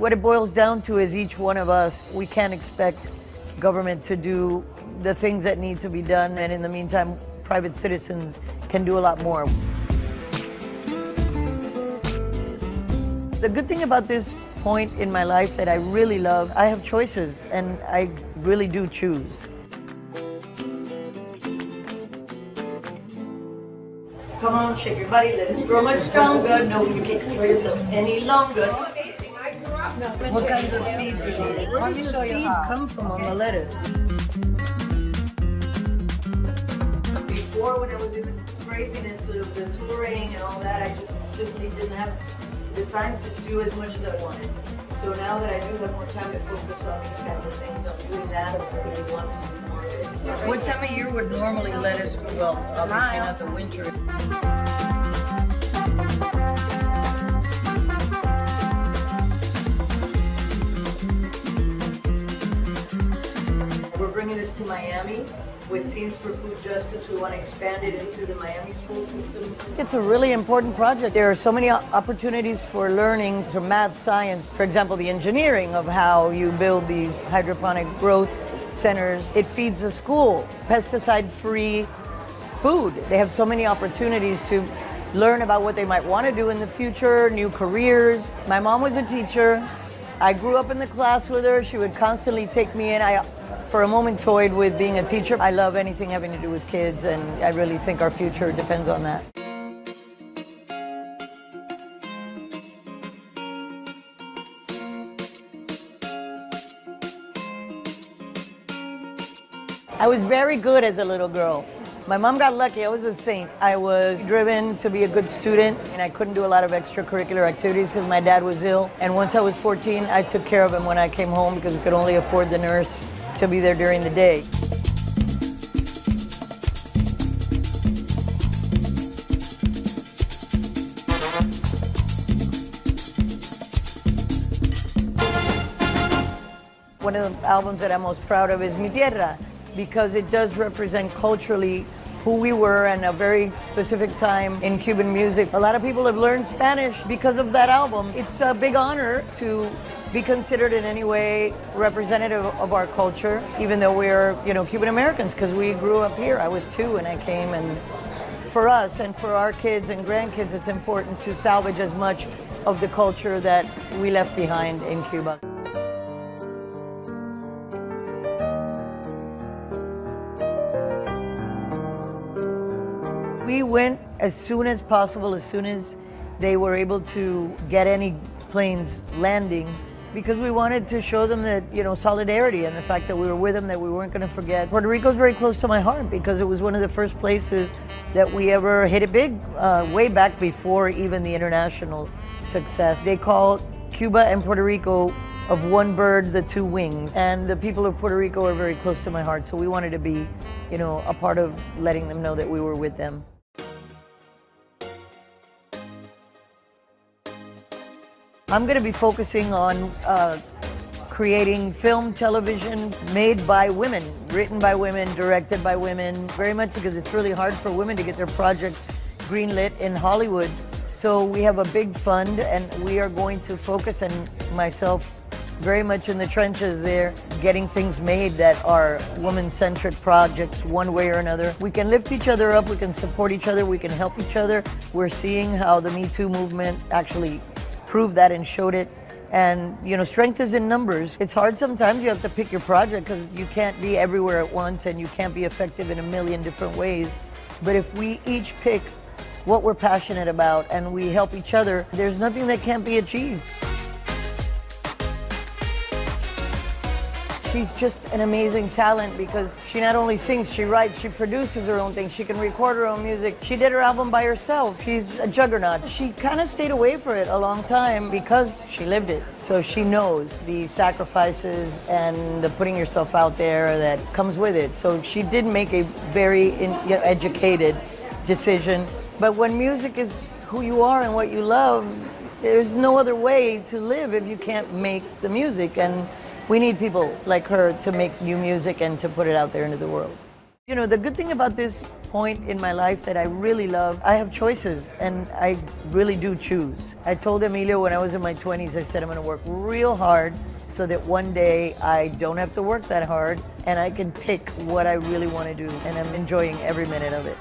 What it boils down to is each one of us, we can't expect government to do the things that need to be done, and in the meantime, private citizens can do a lot more. The good thing about this point in my life that I really love, I have choices, and I really do choose. Come on, shake your body, let us grow much stronger. No, you can't control yourself any longer. What kind of seed do you need? Where does the seed come from on the lettuce? Before, when I was in the craziness of the touring and all that, I just simply didn't have the time to do as much as I wanted. So now that I do have more time to focus on these kinds of things, I'm doing that. I really want to do more of it. What time of year would normally lettuce grow? Obviously not the winter. We're bringing this to Miami with Teams for Food Justice. We want to expand it into the Miami school system. It's a really important project. There are so many opportunities for learning from math, science, for example, the engineering of how you build these hydroponic growth centers. It feeds the school, pesticide-free food. They have so many opportunities to learn about what they might want to do in the future, new careers. My mom was a teacher. I grew up in the class with her. She would constantly take me in. I, for a moment, toyed with being a teacher. I love anything having to do with kids, and I really think our future depends on that. I was very good as a little girl. My mom got lucky. I was a saint. I was driven to be a good student, and I couldn't do a lot of extracurricular activities because my dad was ill. And once I was 14, I took care of him when I came home because we could only afford the nurse to be there during the day. One of the albums that I'm most proud of is Mi Tierra, because it does represent culturally who we were and a very specific time in Cuban music. A lot of people have learned Spanish because of that album. It's a big honor to be considered in any way representative of our culture, even though we're, Cuban Americans, because we grew up here. I was 2 when I came, and for us and for our kids and grandkids, it's important to salvage as much of the culture that we left behind in Cuba. We went as soon as possible, as soon as they were able to get any planes landing, because we wanted to show them that, solidarity and the fact that we were with them, that we weren't going to forget. Puerto Rico's very close to my heart because it was one of the first places that we ever hit it big, way back before even the international success. They call Cuba and Puerto Rico of one bird, the two wings. And the people of Puerto Rico are very close to my heart, so we wanted to be, a part of letting them know that we were with them. I'm going to be focusing on creating film, television made by women, written by women, directed by women, very much because it's really hard for women to get their projects greenlit in Hollywood. So we have a big fund, and we are going to focus, and myself very much in the trenches there, getting things made that are woman-centric projects one way or another. We can lift each other up, we can support each other, we can help each other. We're seeing how the Me Too movement actually proved that and showed it. And, strength is in numbers. It's hard sometimes. You have to pick your project because you can't be everywhere at once and you can't be effective in a million different ways. But if we each pick what we're passionate about and we help each other, there's nothing that can't be achieved. She's just an amazing talent because she not only sings, she writes, she produces her own things, she can record her own music. She did her album by herself. She's a juggernaut. She kind of stayed away for it a long time because she lived it. So she knows the sacrifices and the putting yourself out there that comes with it. So she did make a very educated decision. But when music is who you are and what you love, there's no other way to live if you can't make the music. And we need people like her to make new music and to put it out there into the world. The good thing about this point in my life that I really love, I have choices, and I really do choose. I told Emilio when I was in my 20s, I said I'm going to work real hard so that one day I don't have to work that hard and I can pick what I really want to do, and I'm enjoying every minute of it.